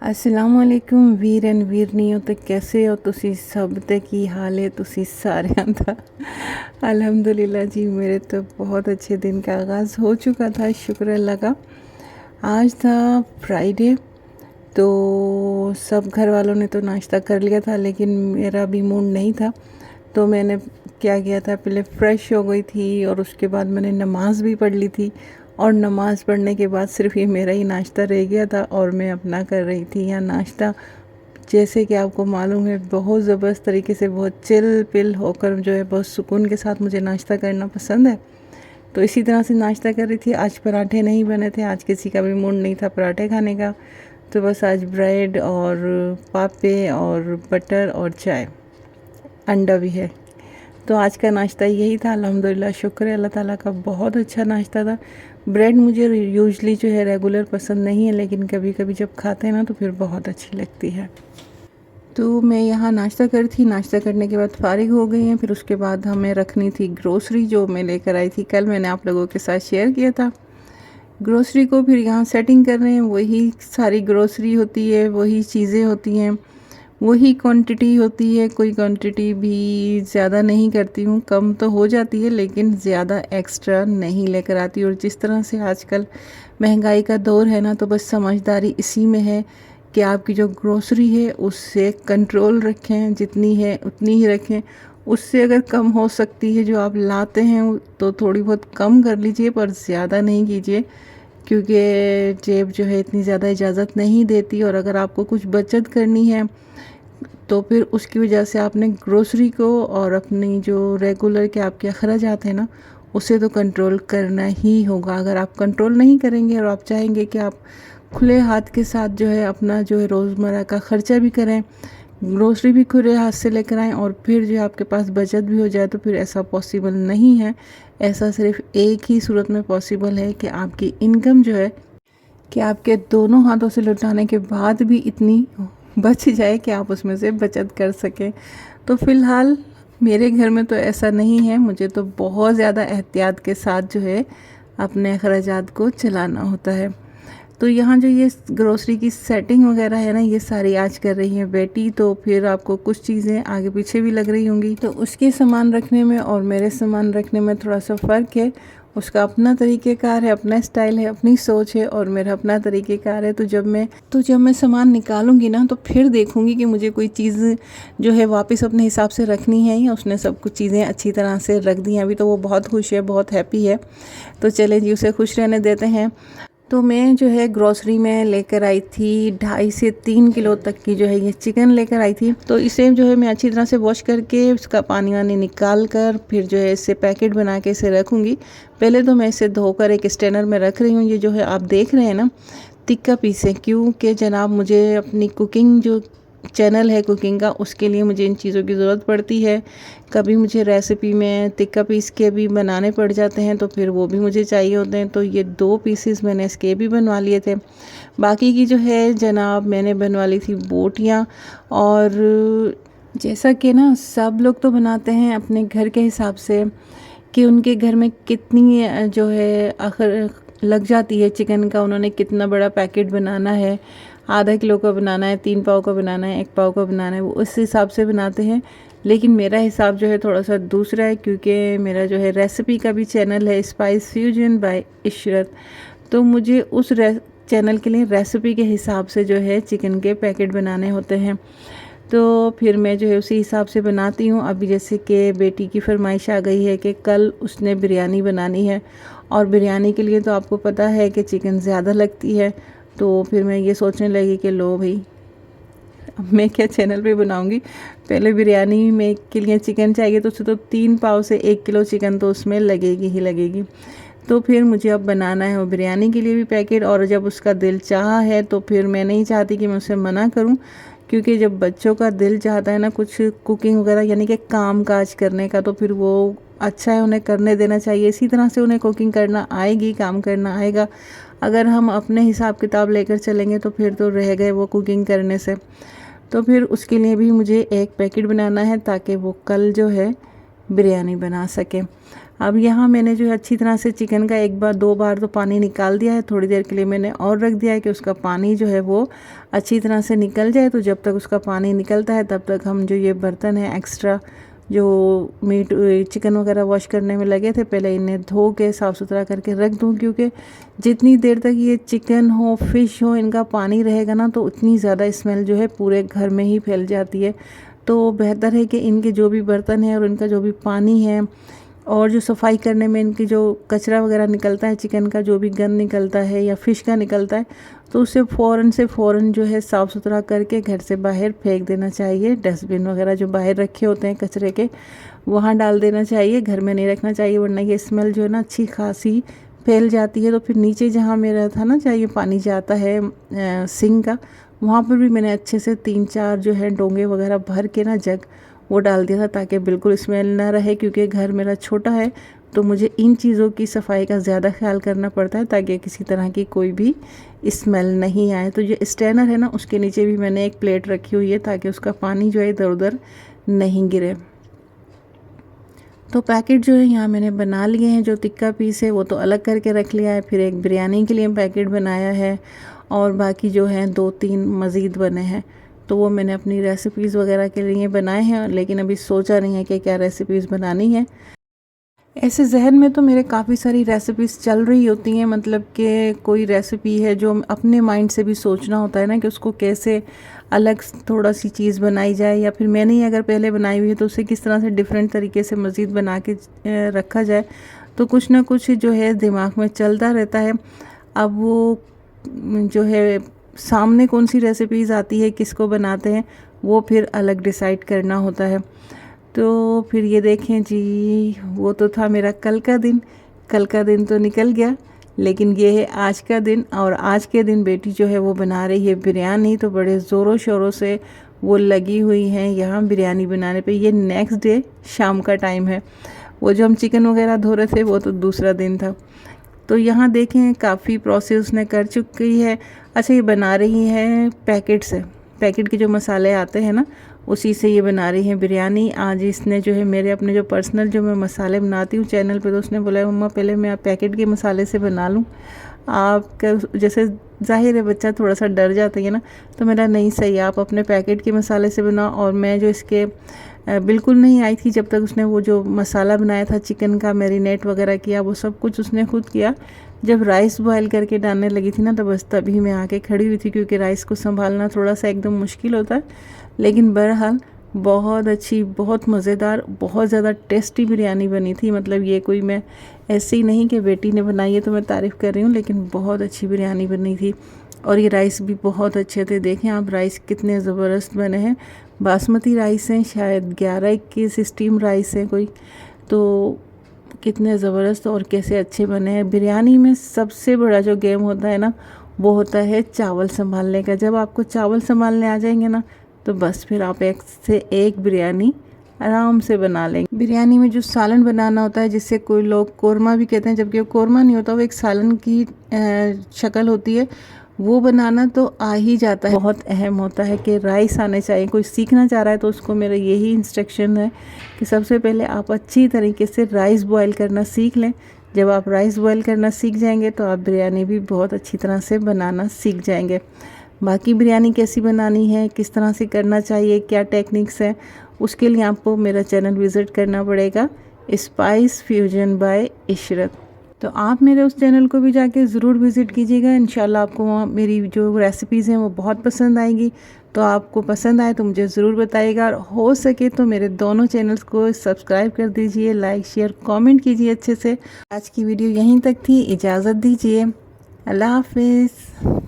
असलामुअलैकुम वीर and वीरनियों तो कैसे हो तुसी सब ते की हाल है तुसी सारियां दा अल्हम्दुलिल्लाह जी मेरे तो बहुत अच्छे दिन का आगाज़ हो चुका था, शुक्र अल्लाह का। आज था फ्राइडे, तो सब घर वालों ने तो नाश्ता कर लिया था लेकिन मेरा भी मूड नहीं था। तो मैंने क्या किया था, पहले फ़्रेश हो गई थी और उसके बाद मैंने नमाज़ भी पढ़ ली थी। और नमाज़ पढ़ने के बाद सिर्फ ये मेरा ही नाश्ता रह गया था और मैं अपना कर रही थी यहाँ नाश्ता। जैसे कि आपको मालूम है, बहुत ज़बरदस्त तरीके से, बहुत चिल पिल होकर जो है, बहुत सुकून के साथ मुझे नाश्ता करना पसंद है। तो इसी तरह से नाश्ता कर रही थी। आज पराठे नहीं बने थे, आज किसी का भी मूड नहीं था पराठे खाने का। तो बस आज ब्रेड और पापे और बटर और चाय, अंडा भी है। तो आज का नाश्ता यही था। अल्हम्दुलिल्लाह, शुक्र है अल्लाह ताला का, बहुत अच्छा नाश्ता था। ब्रेड मुझे यूजुअली जो है रेगुलर पसंद नहीं है, लेकिन कभी कभी जब खाते हैं ना तो फिर बहुत अच्छी लगती है। तो मैं यहाँ नाश्ता करी थी, नाश्ता करने के बाद फ़ारिग हो गई हैं। फिर उसके बाद हमें रखनी थी ग्रोसरी, जो मैं लेकर आई थी कल, मैंने आप लोगों के साथ शेयर किया था। ग्रोसरी को फिर यहाँ सेटिंग कर रहे हैं। वही सारी ग्रोसरी होती है, वही चीज़ें होती हैं, वही क्वांटिटी होती है। कोई क्वांटिटी भी ज़्यादा नहीं करती हूँ, कम तो हो जाती है लेकिन ज़्यादा एक्स्ट्रा नहीं लेकर आती। और जिस तरह से आजकल महंगाई का दौर है ना, तो बस समझदारी इसी में है कि आपकी जो ग्रोसरी है उससे कंट्रोल रखें, जितनी है उतनी ही रखें। उससे अगर कम हो सकती है जो आप लाते हैं तो थोड़ी बहुत कम कर लीजिए, पर ज़्यादा नहीं कीजिए, क्योंकि जेब जो है इतनी ज़्यादा इजाज़त नहीं देती। और अगर आपको कुछ बचत करनी है तो फिर उसकी वजह से आपने ग्रोसरी को और अपनी जो रेगुलर के आपके अखराजात हैं ना, उसे तो कंट्रोल करना ही होगा। अगर आप कंट्रोल नहीं करेंगे और आप चाहेंगे कि आप खुले हाथ के साथ जो है अपना जो है रोज़मर्रा का ख़र्चा भी करें, ग्रोसरी भी खुले हाथ से लेकर आएँ और फिर जो आपके पास बचत भी हो जाए, तो फिर ऐसा पॉसिबल नहीं है। ऐसा सिर्फ एक ही सूरत में पॉसिबल है कि आपकी इनकम जो है, कि आपके दोनों हाथों से लुटाने के बाद भी इतनी बच जाए कि आप उसमें से बचत कर सकें। तो फ़िलहाल मेरे घर में तो ऐसा नहीं है। मुझे तो बहुत ज़्यादा एहतियात के साथ जो है अपने अखराजात को चलाना होता है। तो यहाँ जो ये ग्रोसरी की सेटिंग वगैरह है ना, ये सारी आज कर रही है बेटी। तो फिर आपको कुछ चीज़ें आगे पीछे भी लग रही होंगी, तो उसके सामान रखने में और मेरे सामान रखने में थोड़ा सा फ़र्क है। उसका अपना तरीक़ेकार है, अपना स्टाइल है, अपनी सोच है, और मेरा अपना तरीक़ेकार है। तो जब मैं सामान निकालूंगी ना, तो फिर देखूंगी कि मुझे कोई चीज़ जो है वापस अपने हिसाब से रखनी है, या उसने सब कुछ चीज़ें अच्छी तरह से रख दी हैं। अभी तो वो बहुत खुश है, बहुत हैप्पी है। तो चलें जी, उसे खुश रहने देते हैं। तो मैं जो है ग्रोसरी में लेकर आई थी 2.5 से 3 किलो तक की जो है ये चिकन लेकर आई थी। तो इसे जो है मैं अच्छी तरह से वॉश करके उसका पानी वानी निकाल कर फिर जो है इसे पैकेट बना के इसे रखूँगी। पहले तो मैं इसे धोकर एक स्ट्रेनर में रख रही हूँ। ये जो है आप देख रहे हैं ना, तिक्का पीस है, क्योंकि जनाब मुझे अपनी कुकिंग जो चैनल है कुकिंग का, उसके लिए मुझे इन चीज़ों की ज़रूरत पड़ती है। कभी मुझे रेसिपी में तिक्का पीस के भी बनाने पड़ जाते हैं, तो फिर वो भी मुझे चाहिए होते हैं। तो ये 2 पीसेस मैंने इसके भी बनवा लिए थे। बाकी की जो है जनाब मैंने बनवा ली थी बोटियाँ। और जैसा कि ना सब लोग तो बनाते हैं अपने घर के हिसाब से, कि उनके घर में कितनी जो है आखिर लग जाती है चिकन का, उन्होंने कितना बड़ा पैकेट बनाना है, आधा किलो का बनाना है, 3 पाव का बनाना है, 1 पाव का बनाना है, वो उस हिसाब से बनाते हैं। लेकिन मेरा हिसाब जो है थोड़ा सा दूसरा है, क्योंकि मेरा जो है रेसिपी का भी चैनल है स्पाइस फ्यूजन बाय इशरत। तो मुझे उस चैनल के लिए रेसिपी के हिसाब से जो है चिकन के पैकेट बनाने होते हैं। तो फिर मैं जो है उसी हिसाब से बनाती हूँ। अभी जैसे कि बेटी की फरमाइश आ गई है कि कल उसने बिरयानी बनानी है, और बिरयानी के लिए तो आपको पता है कि चिकन ज़्यादा लगती है। तो फिर मैं ये सोचने लगी कि लो भाई, अब मैं क्या चैनल पे बनाऊंगी, पहले बिरयानी में के लिए चिकन चाहिए, तो उसे तो 3 पाव से 1 किलो चिकन तो उसमें लगेगी ही लगेगी। तो फिर मुझे अब बनाना है वो बिरयानी के लिए भी पैकेट। और जब उसका दिल चाहा है तो फिर मैं नहीं चाहती कि मैं उसे मना करूं, क्योंकि जब बच्चों का दिल चाहता है ना कुछ कुकिंग वगैरह यानी कि काम काज करने का, तो फिर वो अच्छा है, उन्हें करने देना चाहिए। इसी तरह से उन्हें कुकिंग करना आएगी, काम करना आएगा। अगर हम अपने हिसाब किताब लेकर चलेंगे तो फिर तो रह गए वो कुकिंग करने से। तो फिर उसके लिए भी मुझे एक पैकेट बनाना है, ताकि वो कल जो है बिरयानी बना सके। अब यहाँ मैंने जो है अच्छी तरह से चिकन का एक बार 2 बार तो पानी निकाल दिया है। थोड़ी देर के लिए मैंने और रख दिया है कि उसका पानी जो है वो अच्छी तरह से निकल जाए। तो जब तक उसका पानी निकलता है तब तक हम जो ये बर्तन है एक्स्ट्रा जो मीट चिकन वगैरह वॉश करने में लगे थे, पहले इन्हें धो के साफ़ सुथरा करके रख दूँ, क्योंकि जितनी देर तक ये चिकन हो फिश हो इनका पानी रहेगा ना तो उतनी ज़्यादा स्मेल जो है पूरे घर में ही फैल जाती है। तो बेहतर है कि इनके जो भी बर्तन है और इनका जो भी पानी है और जो सफाई करने में इनकी जो कचरा वगैरह निकलता है, चिकन का जो भी गंद निकलता है या फ़िश का निकलता है, तो उसे फ़ौरन जो है साफ़ सुथरा करके घर से बाहर फेंक देना चाहिए। डस्टबिन वगैरह जो बाहर रखे होते हैं कचरे के, वहाँ डाल देना चाहिए, घर में नहीं रखना चाहिए, वरना ये स्मेल जो है ना अच्छी खासी फैल जाती है। तो फिर नीचे जहाँ मेरा था ना चाहिए पानी जाता है सिंक का, वहाँ पर भी मैंने अच्छे से 3-4 जो है डोंगे वगैरह भर के ना जग वो डाल दिया था, ताकि बिल्कुल स्मेल ना रहे। क्योंकि घर मेरा छोटा है तो मुझे इन चीज़ों की सफाई का ज़्यादा ख्याल करना पड़ता है ताकि किसी तरह की कोई भी स्मेल नहीं आए। तो जो स्टैनर है ना उसके नीचे भी मैंने एक प्लेट रखी हुई है ताकि उसका पानी जो है इधर उधर नहीं गिरे। तो पैकेट जो है यहाँ मैंने बना लिए हैं। जो टिक्का पीस है वो तो अलग करके रख लिया है, फिर एक बिरयानी के लिए पैकेट बनाया है और बाकी जो है 2-3 मज़ीद बने हैं। तो वो मैंने अपनी रेसिपीज़ वगैरह के लिए बनाए हैं, लेकिन अभी सोचा नहीं है कि क्या रेसिपीज़ बनानी है। ऐसे जहन में तो मेरे काफ़ी सारी रेसिपीज़ चल रही होती हैं, मतलब कि कोई रेसिपी है जो अपने माइंड से भी सोचना होता है ना कि उसको कैसे अलग थोड़ा सी चीज़ बनाई जाए, या फिर मैंने ही अगर पहले बनाई हुई है तो उसे किस तरह से डिफरेंट तरीके से मज़ीद बना के रखा जाए। तो कुछ ना कुछ जो है दिमाग में चलता रहता है। अब वो जो है सामने कौन सी रेसिपीज़ आती है, किसको बनाते हैं, वो फिर अलग डिसाइड करना होता है। तो फिर ये देखें जी, वो तो था मेरा कल का दिन तो निकल गया, लेकिन ये है आज का दिन। और आज के दिन बेटी जो है वो बना रही है बिरयानी, तो बड़े ज़ोरों शोरों से वो लगी हुई हैं यहाँ बिरयानी बनाने पे। ये नेक्स्ट डे शाम का टाइम है, वो जो हम चिकन वगैरह धो रहे थे वो तो दूसरा दिन था। तो यहाँ देखें काफ़ी प्रोसेस उसने कर चुकी है। अच्छा, ये बना रही है पैकेट से, पैकेट के जो मसाले आते हैं ना उसी से ये बना रही है बिरयानी। आज इसने जो है मेरे अपने जो पर्सनल जो मैं मसाले बनाती हूँ चैनल पे, तो उसने बोला मम्मा पहले मैं पैकेट के मसाले से बना लूँ। आपका जैसे जाहिर है बच्चा थोड़ा सा डर जाता है ना, तो मेरा नहीं सही, आप अपने पैकेट के मसाले से बनाओ। और मैं जो इसके बिल्कुल नहीं आई थी जब तक उसने वो जो मसाला बनाया था चिकन का, मैरिनेट वगैरह किया, वो सब कुछ उसने खुद किया। जब राइस बॉयल करके डालने लगी थी ना तो बस तभी मैं आके खड़ी हुई थी, क्योंकि राइस को संभालना थोड़ा सा एकदम मुश्किल होता है। लेकिन बहरहाल बहुत अच्छी, बहुत मज़ेदार, बहुत ज़्यादा टेस्टी बिरयानी बनी थी। मतलब ये कोई मैं ऐसे ही नहीं कि बेटी ने बनाई है तो मैं तारीफ़ कर रही हूँ, लेकिन बहुत अच्छी बिरयानी बनी थी। और ये राइस भी बहुत अच्छे थे। देखें आप राइस कितने ज़बरदस्त बने हैं। बासमती राइस हैं, शायद 11-21 स्टीम राइस हैं कोई, तो कितने ज़बरदस्त और कैसे अच्छे बने हैं। बिरयानी में सबसे बड़ा जो गेम होता है ना वो होता है चावल संभालने का। जब आपको चावल संभालने आ जाएंगे ना तो बस फिर आप एक से एक बिरयानी आराम से बना लेंगे। बिरयानी में जो सालन बनाना होता है, जिससे कोई लोग कोरमा भी कहते हैं, जबकि वो कोरमा नहीं होता, वो एक सालन की शक्ल होती है, वो बनाना तो आ ही जाता है। बहुत अहम होता है कि राइस आने चाहिए। कोई सीखना चाह रहा है तो उसको मेरा यही इंस्ट्रक्शन है कि सबसे पहले आप अच्छी तरीके से राइस बॉयल करना सीख लें। जब आप राइस बॉयल करना सीख जाएंगे तो आप बिरयानी भी बहुत अच्छी तरह से बनाना सीख जाएंगे। बाकी बिरयानी कैसी बनानी है, किस तरह से करना चाहिए, क्या टेक्निक्स हैं, उसके लिए आपको मेरा चैनल विज़िट करना पड़ेगा, स्पाइस फ्यूजन बाय इशरत। तो आप मेरे उस चैनल को भी जाके ज़रूर विज़िट कीजिएगा। इंशाल्लाह आपको वहाँ मेरी जो रेसिपीज़ हैं वो बहुत पसंद आएंगी। तो आपको पसंद आए तो मुझे ज़रूर बताइएगा, और हो सके तो मेरे दोनों चैनल्स को सब्सक्राइब कर दीजिए, लाइक शेयर कमेंट कीजिए अच्छे से। आज की वीडियो यहीं तक थी, इजाज़त दीजिए, अल्लाह हाफिज़।